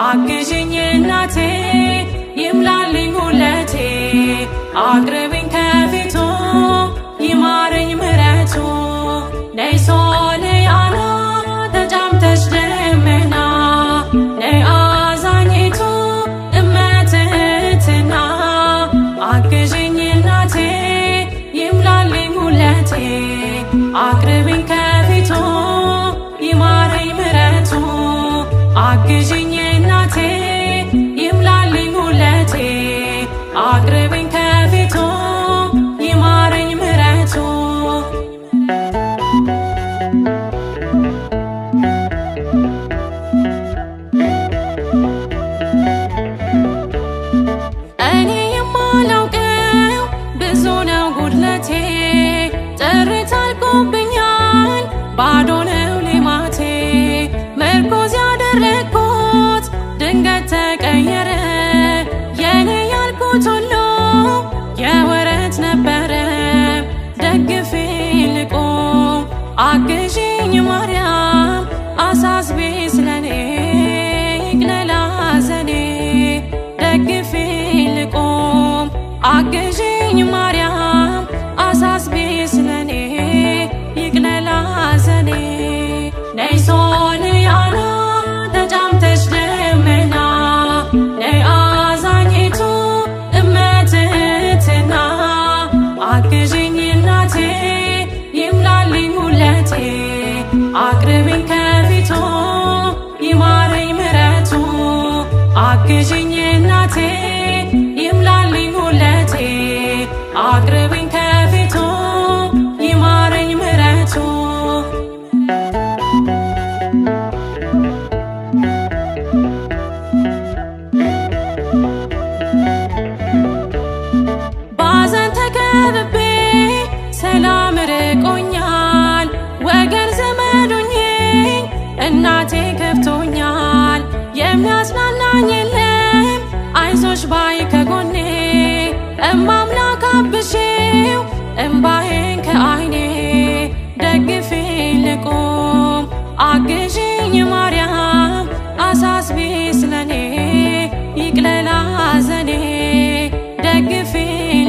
አግዥኝ እናቴ ይምላልኝ ጉለቴ አቅርብኝ ከፊቱ ይማረኝ ምሕረቱ ነይ ሶልያና ተጫምተሽ ደመና ነይ አዛኝቱ እመትህትና አግዥኝ እናቴ ይምላልኝ ጉለቴ አቅርብኝ ከፊቱ ይማረኝ ምሕረቱ አግዥኝ እናቴ ይምላልኝ ጉለቴ አቅርብኝ ከፊቱ ይማረኝ ምሕረቱ እኔ የማላውቀው ብዙ ነው ጉድለቴ ጥሪት አልቆብኛል ባዶ ነው ሌማቴ ምርኮዝ ያደረግኩት ድንገት ተቀየረ የኔ ያልኩት ሁሉ የወረት ነበረ ደግፌ ልቆም አግዥኝ ማርያም አሳስቤ ስለኔ ይቅለል ሐዘኔ ደግፌ ልቆም አግዥኝ ማርያም አሳስቤ ስለኔ ይቅለል ሐዘኔ ነይ ሶልያና ተጫምተሽ ደመና ነይ አዛኝቱ እመትህትና አግዥኝ እናቴ ይምላልኝ ጉለቴ አቅርብኝ ከፊቱ ይማረኝ ምሕረቱ አግዥኝ እናቴ ይምላልኝ ጉለቴ አቅርብኝ ከፊቱ ይማረኝ ምሕረቱ ባዘን ተከብቤ ሰላም ርቆኛል ወገን ዘመዱኝ እናቴ ከፍቶኛል የሚያጽናናኝ የለም አይዞሽ ባይ ከጎኔ እማምላክ አብሼው እምባዬን ከዓይኔ ደግፌ ልቆም አግዥኝ ማርያም አሳስቤ ስለኔ ይቅለል ሐዘኔ ደግፌ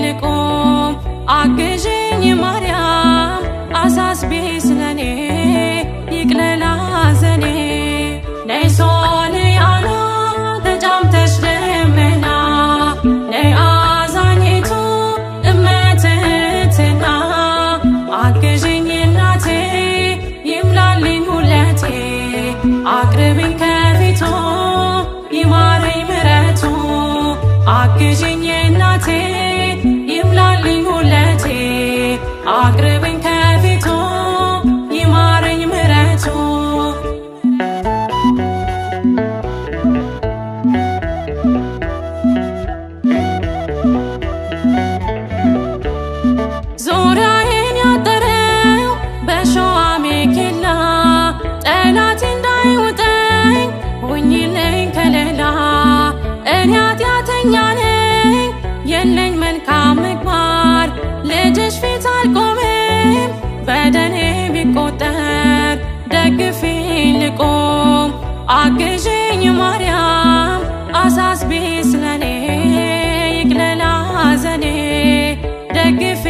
ልቆም አግዥኝ ማርያም አሳስቤ ስለኔ ይቅለል ሐዘኔ ነይ ሶልያና ተጫምተሽ ደመና ነይ አዛኝቱ እመትህትና አግዥኝ እናቴ ይምላልኝ ጉለቴ አቅርብኝ ከፊቱ ይማረኝ ምሕረቱ አግዥኝ እናቴ ይምላልኝ ጉለቴ አቅርብኝ ከፊቱ ይማረኝ ምሕረቱ ዙሪያዬን ያጠረው በሾህ አሜኬላ ጠላቴ እንዳይውጠኝ ሁኚልኝ ከለላ እኔ ኃጢአተኛ ነኝ የለኝ መልካም ምግባር ልጅሽ ፊት አልቆምም በደሌ ቢቆጠር ደግፌ ልቆም አግዥኝ ማርያም አሳስቤ ስለኔ ይቅለል ሐዘኔ ደግፌ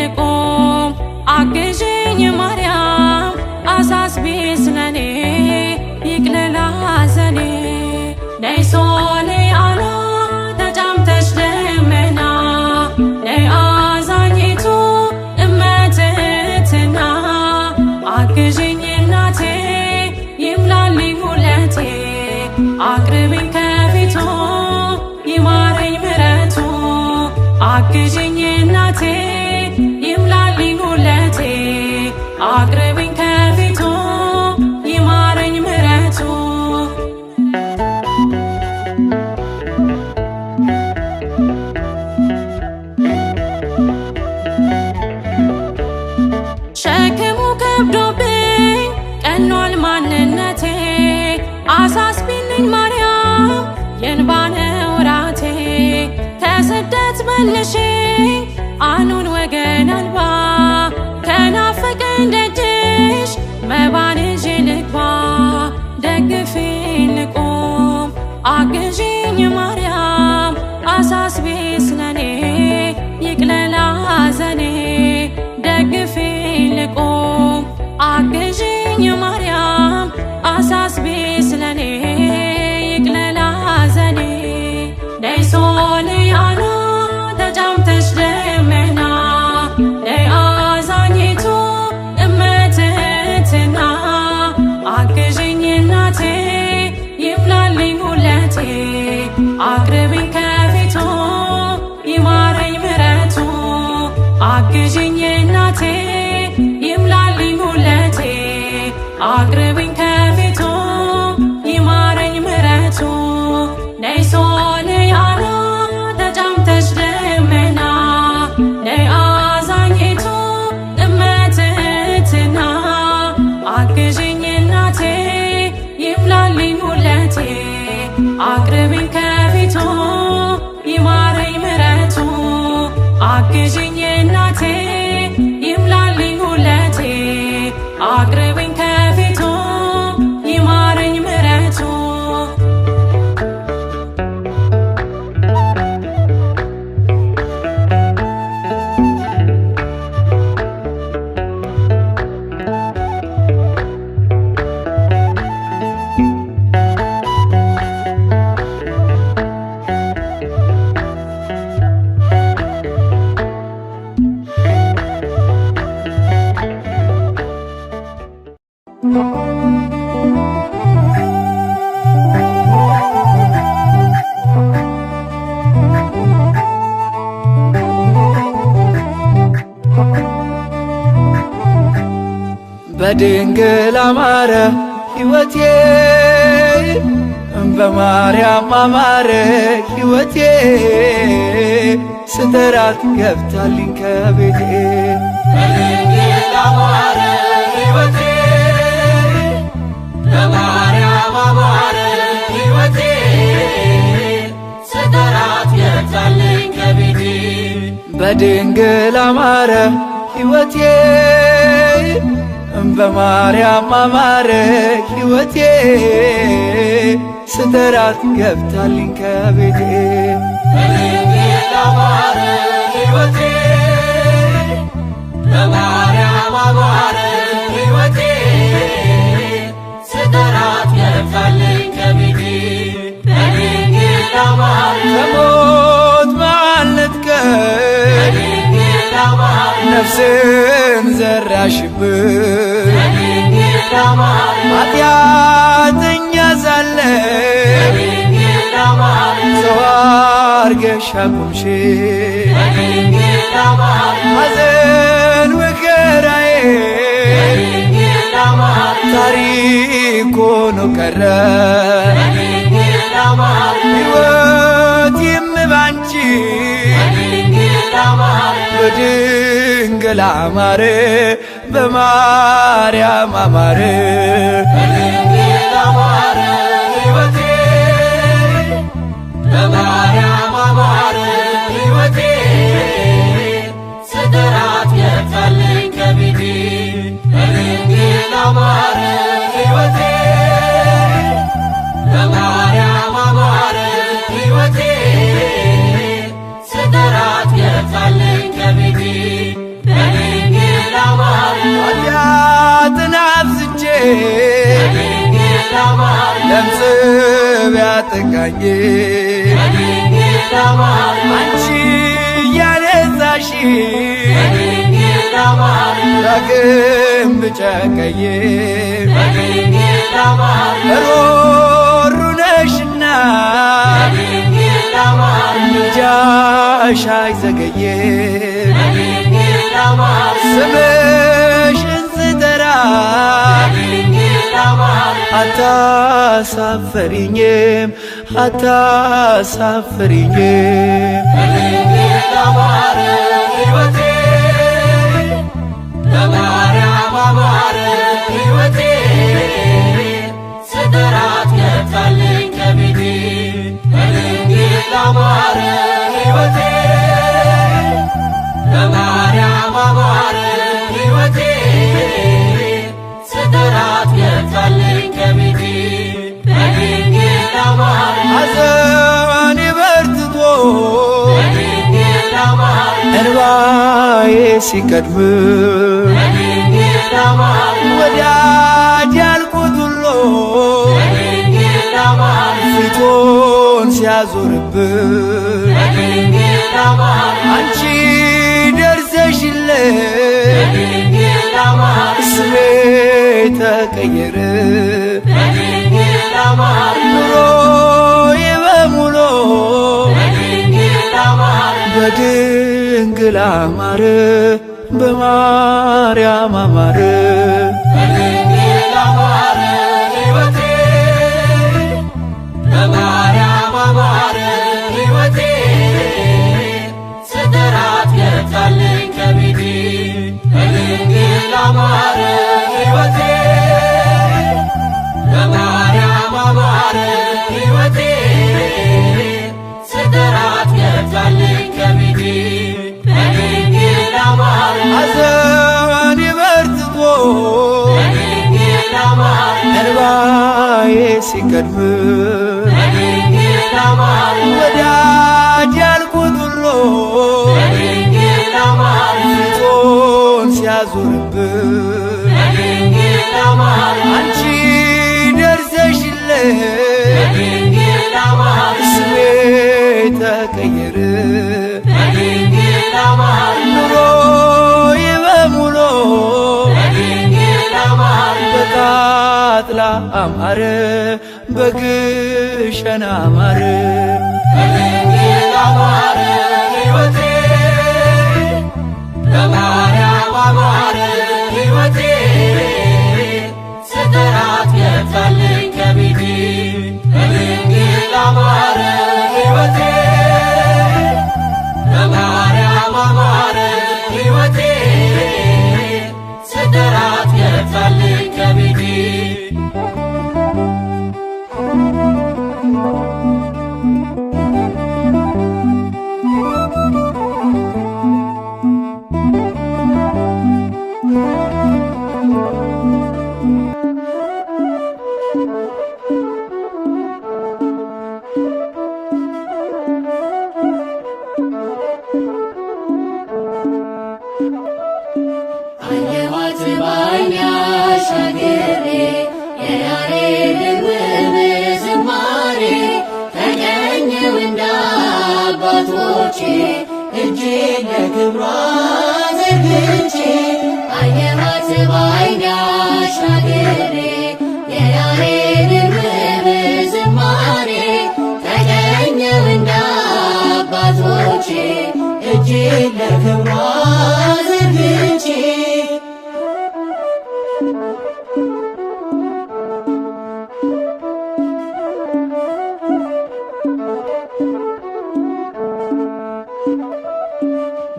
ልቆም አግዥኝ ማርያም አሳስቤ ስለኔ ይቅለል ሐዘኔ ነይ ሶልያና ተጫምተሽ ደመና ነይ አዛኝቱ እመትህትና አግዥኝ እናቴ ይምላልኝ ጉለቴ አቅርብኝ ከፊቱ ይማረኝ ምሕረቱ አግዥኝ እናቴ ይምላልኝ ጉለቴ አቅርብኝ ከፊቱ ይማረኝ ምሕረቱ ሸክሙ ከብዶብኝ ቀሏል ማንነቴ አሳስቢልኝ ማርያም የእንባ ነው ራቴ ከስደት መልሽኝ አኑን ወገን አልባ ከናፈቀኝ ደጅሽ መባን ይዤ ልግባ ደግፌ ልቆም አግዢኝ ማርያም አሳስቢ ስለኔ ይቅለል ሐዘኔ ደግፊኝ ልቁም አግዢኝ ማርያም አሳስቢ ስለኔ ይቅለል ሐዘኔ ነይ ሶልያና ተጫምተሽ ደመና ነይ አዛኝቱ እመትህትና አግዢኝ እናቴ ይምላልኝ ሁለቴ አቅርቢኝ ከፊቱ ይማረኝ ምሕረቱ አግዢኝ እናቴ ይምላልኝ ሁለቴ አቅርቢኝ ከፊቱ ይማረኝ ምሕረቱ ነይ ሶልያና ተጫምተሽ ደመና ነይ አዛኝቱ እመትህትና አግዢኝ እናቴ ይምላልኝ ሁለቴ አቅርቢኝ ከፊቱ ይማረኝ ምሕረቱ አግዢኝ እናቴ ይምላልኝ ሁለቴ አቅርቢኝ ከፊቱ ይማረኝ ምሕረቱ በድንግል አማረ ሕይወቴ በማርያም አማረ ሕይወቴ ስጠራት ገብታልኝ ከቤቴ በድንግል አማረ ሕይወቴ በማርያም አማረ ሕይወቴ ስጠራት ገብታልኝ ከቤቴ በድንግል አማረ ሕይወቴ በማርያም አማረ ሕይወቴ ስጠራት ገብታልኝ ከቤቴ በድንግል አማረ ሕይወቴ በማርያም አማረ ሕይወቴ ስጠራት ገብታልኝ ከቤቴ በድንግል አማረ ከሞት ማልነጥቀኝ በድንግል አማረ ነፍስን ዘራሽብኝ በድንግል አማረ ኃጢአተኛ ሳለሁ በድንግል አማረ ሰው አርገሽ አቆምሽኝ በድንግል አማረ ሐዘን መከራዬ በድንግል አማረ ታሪክ ሆኖ ቀረ በድንግል አማረ ሕይወቴም ባንቺ በድንግል አማረ በድንግል አማረ በማርያም አማረ በድንግል አማረ ሕይወቴ በማርያም አማረ ሕይወቴ ስጠራት ገብታልኝ ከቤቴ በድንግል አማረ ሕይወቴ በማርያም አማረ ሕይወቴ ስጠራት ገብታልኝ ከቤቴ በድንግል አማረ ኃጢአትን አብዝቼ በድንግል አማረ ለምጽ ቢያጠቃኝ በድንግል አማረ አንቺ ያነጻሽ በድንግል አማረ ዳግም ብጨቀኝ በድንግል አማረ ሩሩ ነሽና በድንግል አማረ ምልጃሽ አይዘገይም በድንግል አማረ ስምሽን ስጠራ በድንግል አማረ አታሳፍሪኝም አታሳፍሪኝም በድንግል አማረ ሕይወቴ በማርያም አማረ ሕይወቴ ስጠራት ገብታልኝ ከቤቴ በድንግል አማረ ሕይወቴ በማርያም አማረ ሕይወቴ ስጠራት ገብታልኝ ከቤቴ በድንግል አማረ ሲቀድም በድንግል አማረ ወዳጅ ያልኩት ሁሉ በድንግል አማረ ፊቱን ሲያዞርብን በድንግል አማረ አንቺ ደርሰሽለት በድንግል አማረ ስሜ ተቀየረ በድንግል አማረ ኑሮዬ በሙሉ በድንግል አማረ በድንግል አማረ በማርያም አማረ በድንግል አማረ ሕይወቴ በማርያም አማረ ሕይወቴ ስጠራት ገብታለኝ ከቤቴ በድንግል አማረ ሕይወቴ በማርያም አማረ ሕይወቴ ስጠራት ገብታለኝ ከቤቴ በድንግል አማረ ሐዘኔ በርትቶ በድንግል አማረ እንባዬ ሲቀድም በድንግል አማረ ወዳጅ ያልኩት ሁሉ በድንግል አማረ ፊቱን ሲያዞርብን በድንግል አማረ አንቺ ደርሰሽለት በድንግል አማረ ስሜ ተቀየረ በድንግል አማረ ኑሮዬ በሙሉ በድንግል አማረ በቃጥላ አማረ በግሸን አማረ በድንግል አማረ ሕይወቴ በማርያም አማረ ሕይወቴ ስጠራት ገብታለኝ ከቤቴ በድንግል አማረ ሕይወቴ በማርያም አማረ ሕይወቴ ስጠራት ገብታለኝ ከቤቴ አየኋት በዓይኔ አሻግሬ የያሬድን ውብ ዝማሬ ተቀኘው እንደ አባቶቼ እጄን ለክብሯ ዘርግቼ አየኋት በዓይኔ አሻግሬ የያሬድን ውብ ዝማሬ ተቀኘው እንደ አባቶቼ እጄን ለክብሯ ዘርግቼ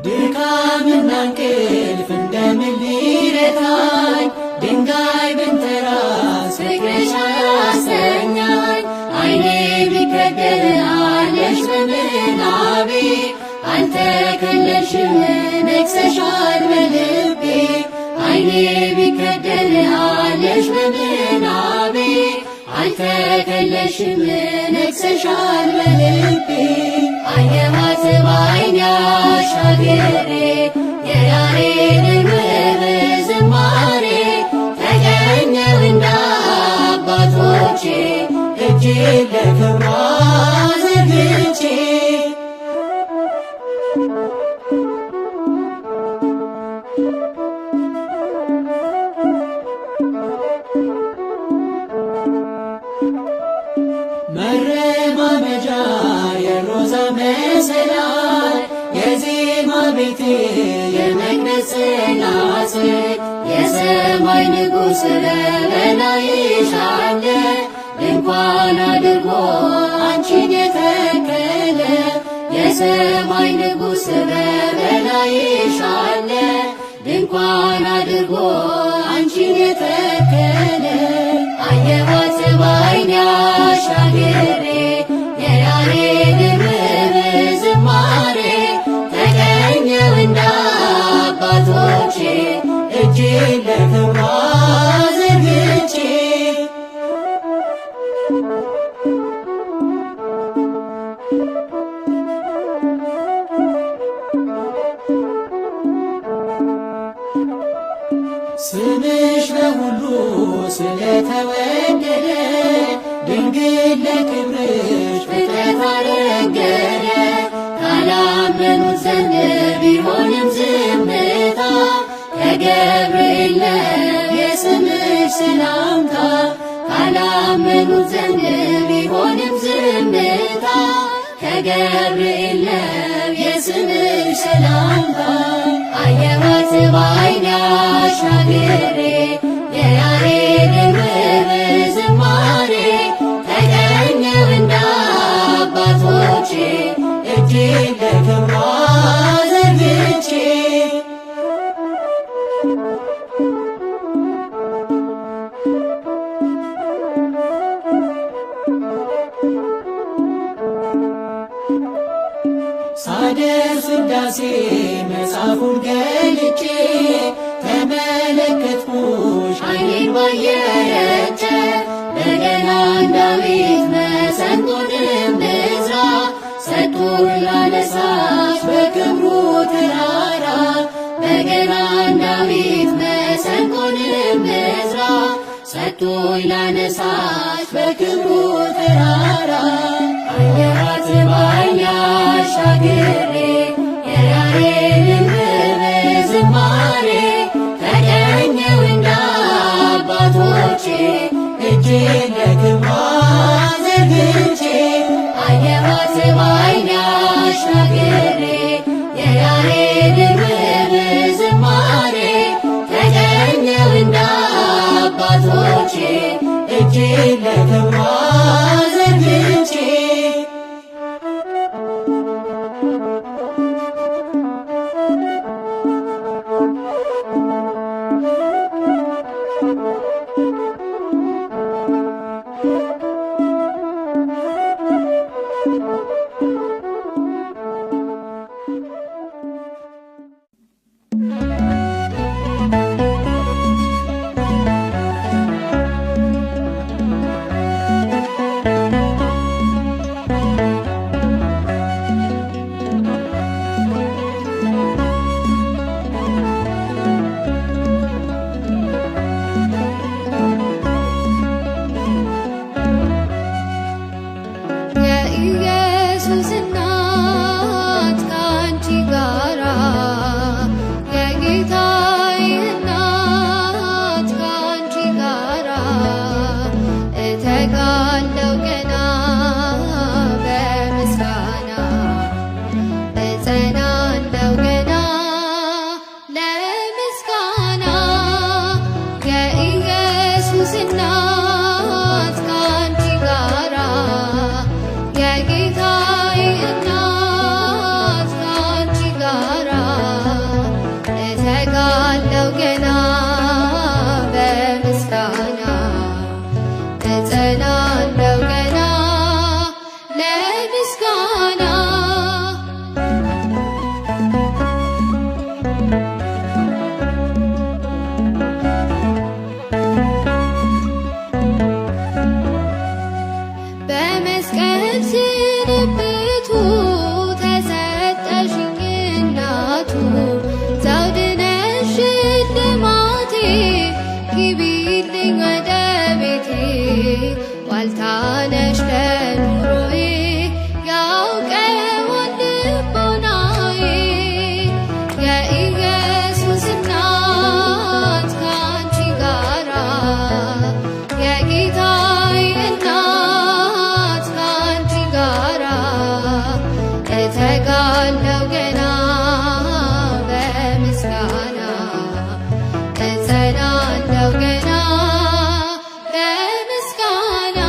ድካምና እንቅልፍ እንደምን ሊረታኝ ድንጋይ ብንተራስ ፍቅርሽ አያሰኛኝ ዓይኔ ቢከደን አለሽ በምናቤ አልተከለልሽም ነግሰሻል በልቤ ዓይኔ ቢከደን አለሽ በምናቤ አልተከለልሽም ነግሰሻል በልቤ አየኋት በዓይኔ አሻግሬ የያሬድን ውብ ዝማሬ ተቀኘው እንደ አባቶቼ እጄን ለክብሯ ዘርግቼ መረማመጃ የሮዛ መሰላል የዜማ ቤቴ የመቅደስ ጽናጽል የሰማይ ንጉሥ በበላይሽ አለ ድንኳን አድርጎ አንቺን የተከለ የሰማይ ንጉሥ በበላይሽ አለ ድንኳን አድርጎ አንቺን የተከለ አየኋት በዓይኔ አሻግሬ የያሬድን ውብ ዝማሬ ተቀኘው እንደ አባቶቼ እጄን ለክብሯ ዘርግቼ ግን ለክብርሽ ፍጥረት አረገረ ካላመኑት ዘንድ ቢሆንም ዝምታ ከገብርኤል ነው የስምሽ ሰላምታ ካላመኑት ዘንድ ቢሆንም ዝምታ ከገብርኤል ነው የስምሽ ሰላምታ አየኋት በዓይኔ አሻግሬ የያሬድን ውብ ዝማሬ ተቀኘሁ እንደ አባቶቼ እጄን ለክብሯ ዘርግቼ ሳደርስ ውዳሴ መጽሐፉን ገልጬ ተመለከትኩሽ ዓይኔን ባየች በገናን ዳዊት መሰንቆንም ዕዝራ ሰጡኝ ላነሳሽ በክብሩ ተራራ በገናን ዳዊት መሰንቆንም ዕዝራ ሰጡኝ ላነሳሽ በክብሩ ተራራ አየኋት በዓይኔ አሻግሬ የያሬድን ውብ ዝማሬ ተቀኘሁ እንደ አባቶቼ እጄን ለክብሯ ዘርግቼ አየኋት በዓይኔ አሻግሬ የያሬድን ውብ ዝማሬ ተቀኘሁ እንደ አባቶቼ እጄን ለክብሯ ዘርግቼ እጸናለሁ ገና በምስጋና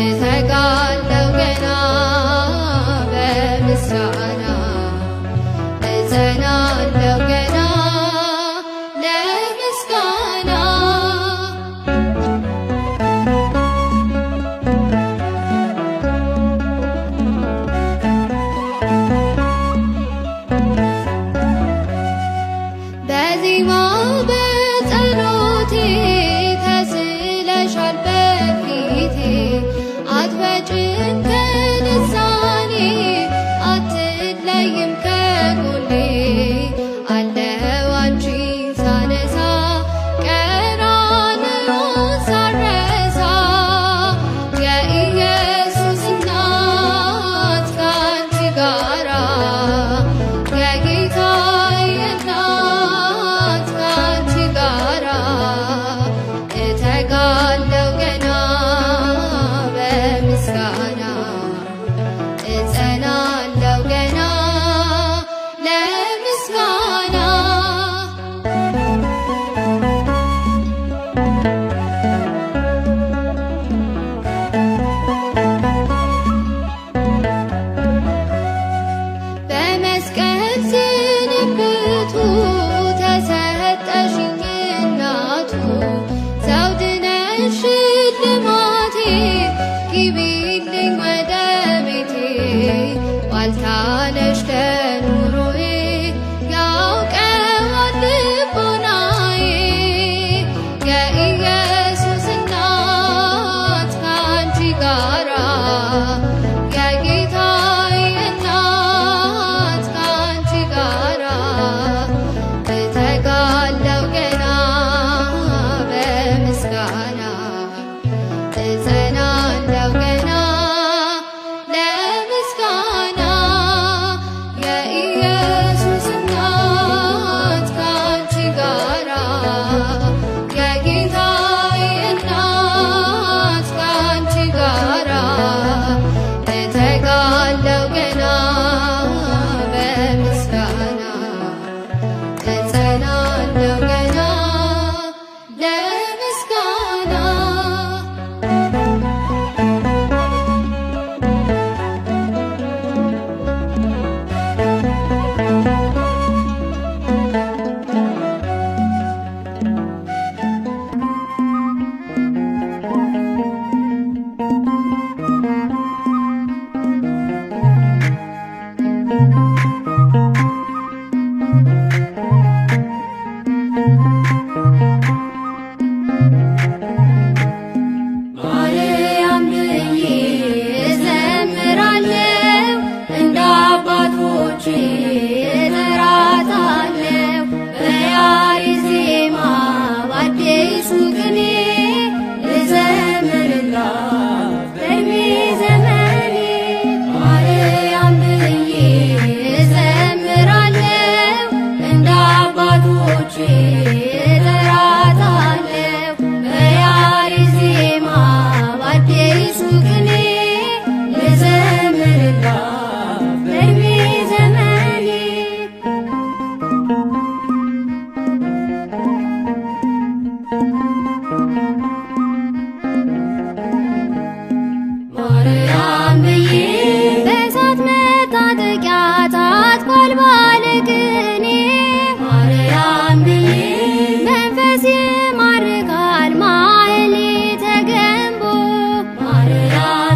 እተጋለው ገና በምስጋና እጸናለው ገና ለምስጋና በዜማ በጸሎቴ ተስለሻል በፊቴ አትወጭም ከልሳኔ አትለይም ከጎኔ አለው አንቺን ሳነሳ ቀራንዮን ሳረሳ የኢየሱስ እናት ካንቺ ጋራ የጌታዬ እናት ካንቺ ጋራ እተጋለው ገና በምስጋና እጸናለው ገና ለምስጋና በመስቀል ስንብቱ ተሰጠሽኝ እናቱ ዘውድ ነሽ ሽልማቴ ግቢልኝ ወደ ቤቴ ዋልታ ነሽ ከኑሮዬ ያውቀዋል ልቦናዬ የኢየሱስ እናት ካንቺ ጋራ የጌታዬ እናት ካንቺ ጋራ እተጋለው ገና በምስጋና እጸናለው ገና ለምስጋና የኢየሱስ እናት ካንቺ ጋራ የጌታዬ እናት ካንቺ ጋራ እተጋለው ገና በምስጋና እጸናለው ገና ለምስጋና ማርያም ብዬ እዘምራለሁ እንደ አባቶቼ እጠራታለሁ በያሬድ ዜማ በአዲሱ ቅኔ ልዘምርላት በዕድሜ ዘመኔ ማርያም ብዬ እዘምራለሁ እንደ አባቶቼ እጠራታለሁ በያሬድ ዜማ በአዲሱ ቅኔ ልዘምርላት በዕድሜ ዘመኔ ማርያም ብዬ በእሳት መታጠቂያ ታጥቋል ባለቅኔ ማርያም ብዬ መንፈስ ይማርካል ማኅሌተ ገንቦ ማርያም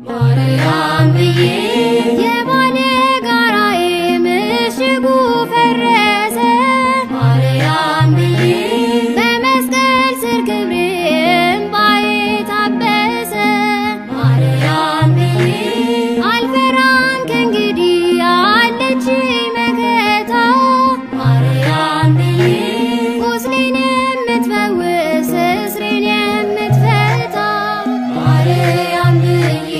ማርያም ብዬ የባለ ጋራዬ ምሽጉ ፈረሰ። ማርያም ብዬ በመስቀል ስር ክብሬ እምባዬ ታበሰ። ማርያም ብዬ አልፈራም ከእንግዲህ አለችኝ መከታ። ማርያም ብዬ ቁስሌን የምትፈውስ እስሬን የምትፈታ። ማርያም ብዬ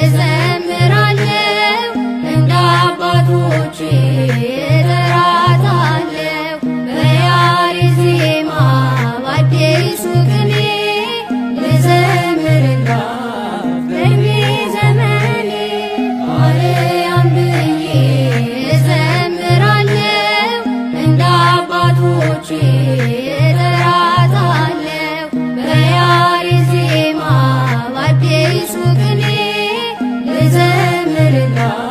እዘምራለሁ እንደ አባቶቼ እጠራታለሁ። በያሬድ ዜማ በአዲሱ ቅኔ ልዘምርላት በዕድሜ ዘመኔ። ማርያም ብዬ እዘምራለሁ እንደ አባቶቼ እጠራታለሁ። በያሬድ ዜማ በአዲሱ ቅኔ ልዘምርላት